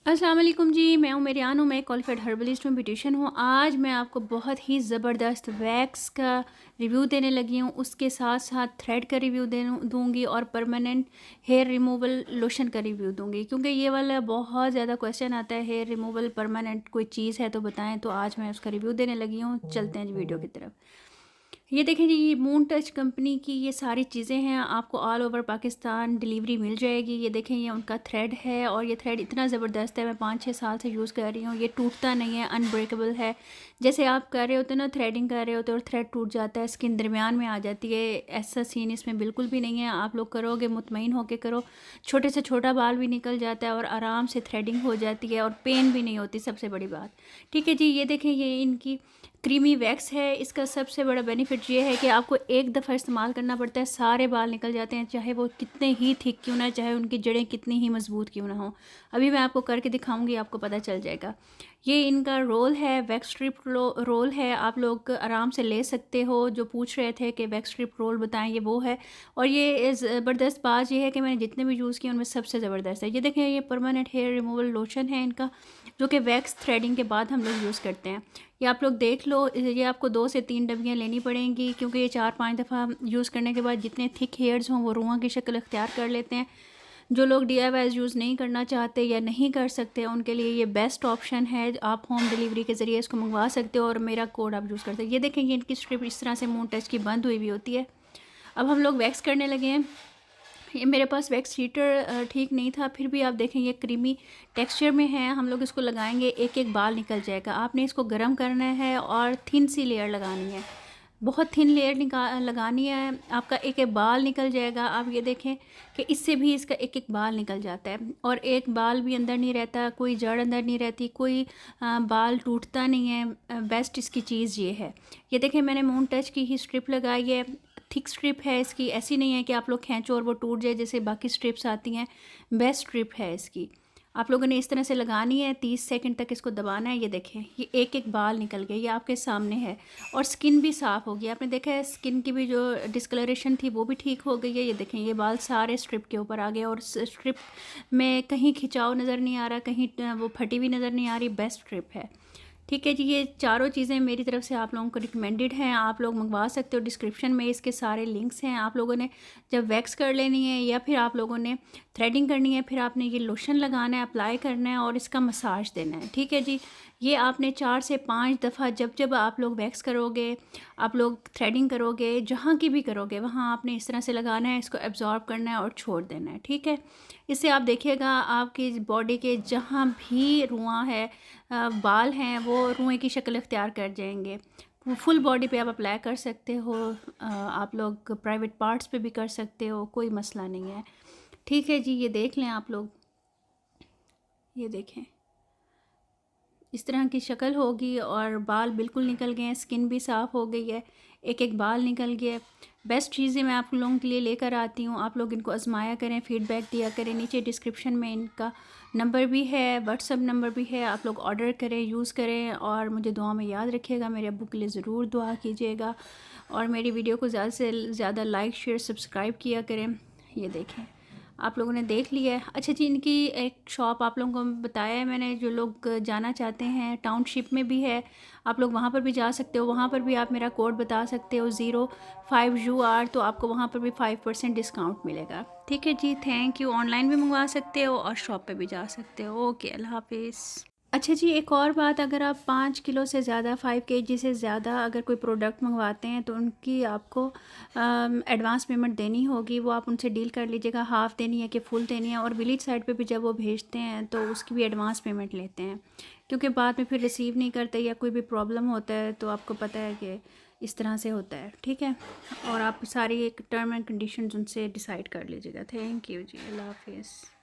अस्सलाम वालेकुम जी, मैं हूँ मेरियान हूँ, मैं क्वालिफाइड हर्बलिस्ट हूँ, ब्यूटिशियन हूँ। आज मैं आपको बहुत ही ज़बरदस्त वैक्स का रिव्यू देने लगी हूँ, उसके साथ साथ थ्रेड का रिव्यू दूँगी और परमानेंट हेयर रिमूवल लोशन का रिव्यू दूँगी, क्योंकि ये वाला बहुत ज़्यादा क्वेश्चन आता है, हेयर रिमूवल परमानेंट कोई चीज़ है तो बताएं। तो आज मैं उसका रिव्यू देने लगी हूँ। चलते हैं जी वीडियो की तरफ। ये देखें जी, ये मून टच कंपनी की ये सारी चीज़ें हैं, आपको ऑल ओवर पाकिस्तान डिलीवरी मिल जाएगी। ये देखें, ये उनका थ्रेड है और ये थ्रेड इतना ज़बरदस्त है, मैं 5-6 साल से यूज़ कर रही हूँ। ये टूटता नहीं है, अनब्रेकेबल है। जैसे आप कर रहे होते ना, थ्रेडिंग कर रहे होते और थ्रेड टूट जाता है, स्किन दरमियान में आ जाती है, ऐसा सीन इसमें बिल्कुल भी नहीं है। आप लोग करोगे, मुतमईन होकर करो, छोटे से छोटा बाल भी निकल जाता है और आराम से थ्रेडिंग हो जाती है और पेन भी नहीं होती, सबसे बड़ी बात। ठीक है जी, ये देखें, ये इनकी क्रीमी वैक्स है। इसका सबसे बड़ा बेनिफिट ये है कि आपको एक दफ़ा इस्तेमाल करना पड़ता है, सारे बाल निकल जाते हैं, चाहे वो कितने ही थिक क्यों ना, चाहे उनकी जड़ें कितनी ही मजबूत क्यों ना हो। अभी मैं आपको करके दिखाऊंगी, आपको पता चल जाएगा। ये इनका रोल है, वैक्स स्ट्रिप रोल है, आप लोग आराम से ले सकते हो। जो पूछ रहे थे कि वैक्स स्ट्रिप रोल बताएं, ये वो है। और ये ज़बरदस्त बात ये है कि मैंने जितने भी यूज़ किए उनमें सबसे ज़बरदस्त है। ये देखें, ये परमानेंट हेयर रिमूवल लोशन है इनका, जो कि वैक्स थ्रेडिंग के बाद हम लोग यूज़ करते हैं। ये आप लोग देख लो, ये आपको 2 से 3 डब्बियाँ लेनी पड़ेंगी, क्योंकि ये 4-5 दफ़ा यूज़ करने के बाद जितने थिक हेयर्स हों वो रुआं की शक्ल इख्तियार कर लेते हैं। जो लोग DIY यूज़ नहीं करना चाहते या नहीं कर सकते, उनके लिए ये बेस्ट ऑप्शन है। आप होम डिलीवरी के ज़रिए इसको मंगवा सकते हो और मेरा कोड आप यूज़ कर सकते हो। ये देखें, ये इनकी स्ट्रिप इस तरह से मून टच की बंद हुई हुई होती है। अब हम लोग वैक्स करने लगे हैं। ये मेरे पास वैक्स हीटर ठीक नहीं था, फिर भी आप देखें ये क्रीमी टेक्सचर में है। हम लोग इसको लगाएंगे, एक एक बाल निकल जाएगा। आपने इसको गर्म करना है और थिन सी लेयर लगानी है, बहुत थिन लेयर लगानी है, आपका एक एक बाल निकल जाएगा। आप ये देखें कि इससे भी इसका एक एक बाल निकल जाता है और एक बाल भी अंदर नहीं रहता, कोई जड़ अंदर नहीं रहती, कोई बाल टूटता नहीं है। बेस्ट इसकी चीज़ ये है। ये देखें, मैंने मून टच की ही स्ट्रिप लगाई है, थिक स्ट्रिप है इसकी, ऐसी नहीं है कि आप लोग खींचो और वो टूट जाए जैसे बाकी स्ट्रिप्स आती हैं। बेस्ट स्ट्रिप है इसकी। आप लोगों ने इस तरह से लगानी है, 30 सेकंड तक इसको दबाना है। ये देखें, ये एक एक बाल निकल गया, ये आपके सामने है और स्किन भी साफ़ हो गई। आपने देखा है स्किन की भी जो डिस्कलरेशन थी वो भी ठीक हो गई है। ये देखें, ये बाल सारे स्ट्रिप के ऊपर आ गए और स्ट्रिप में कहीं खिंचाव नज़र नहीं आ रहा, कहीं वो फटी हुई नज़र नहीं आ रही। बेस्ट स्ट्रिप है। ठीक है जी, ये चारों चीज़ें मेरी तरफ से आप लोगों को रिकमेंडेड हैं, आप लोग मंगवा सकते हो। डिस्क्रिप्शन में इसके सारे लिंक्स हैं। आप लोगों ने जब वैक्स कर लेनी है या फिर आप लोगों ने थ्रेडिंग करनी है, फिर आपने ये लोशन लगाना है, अप्लाई करना है और इसका मसाज देना है। ठीक है जी, ये आपने 4 से 5 दफ़ा जब जब आप लोग वैक्स करोगे, आप लोग थ्रेडिंग करोगे, जहाँ की भी करोगे, वहाँ आपने इस तरह से लगाना है, इसको एब्जॉर्ब करना है और छोड़ देना है। ठीक है, इससे आप देखिएगा आपकी बॉडी के जहाँ भी रुआं है, बाल हैं, वो रुएं की शक्ल इख्तियार कर जाएंगे। फुल बॉडी पे आप अप्लाई कर सकते हो, आप लोग प्राइवेट पार्ट्स पे भी कर सकते हो, कोई मसला नहीं है। ठीक है जी, ये देख लें आप लोग, ये देखें, इस तरह की शक्ल होगी और बाल बिल्कुल निकल गए हैं, स्किन भी साफ़ हो गई है, एक एक बाल निकल गया। बेस्ट चीज़ें मैं आप लोगों के लिए लेकर आती हूँ, आप लोग इनको आजमाया करें, फीडबैक दिया करें। नीचे डिस्क्रिप्शन में इनका नंबर भी है, व्हाट्सअप नंबर भी है, आप लोग ऑर्डर करें, यूज़ करें और मुझे दुआ में याद रखिएगा। मेरे अब्बू के लिए ज़रूर दुआ कीजिएगा और मेरी वीडियो को ज़्यादा से ज़्यादा लाइक शेयर सब्सक्राइब किया करें। ये देखें, आप लोगों ने देख लिया है। अच्छा जी, इनकी एक शॉप आप लोगों को बताया है मैंने, जो लोग जाना चाहते हैं, टाउनशिप में भी है, आप लोग वहाँ पर भी जा सकते हो। वहाँ पर भी आप मेरा कोड बता सकते हो 05UR, तो आपको वहाँ पर भी 5% डिस्काउंट मिलेगा। ठीक है जी, थैंक यू। ऑनलाइन भी मंगवा सकते हो और शॉप पे भी जा सकते हो। ओके, अल्लाह हाफिज़। अच्छा जी, एक और बात, अगर आप 5 किलो से ज़्यादा, 5 kg से ज़्यादा अगर कोई प्रोडक्ट मंगवाते हैं तो उनकी आपको एडवांस पेमेंट देनी होगी। वो आप उनसे डील कर लीजिएगा, हाफ़ देनी है कि फुल देनी है। और विलेज साइड पे भी जब वो भेजते हैं तो उसकी भी एडवांस पेमेंट लेते हैं, क्योंकि बाद में फिर रिसीव नहीं करते या कोई भी प्रॉब्लम होता है तो आपको पता है कि इस तरह से होता है। ठीक है, और आप सारी एक टर्म एंड कंडीशंस उनसे डिसाइड कर लीजिएगा। थैंक यू जी, अल्लाह हाफिज़।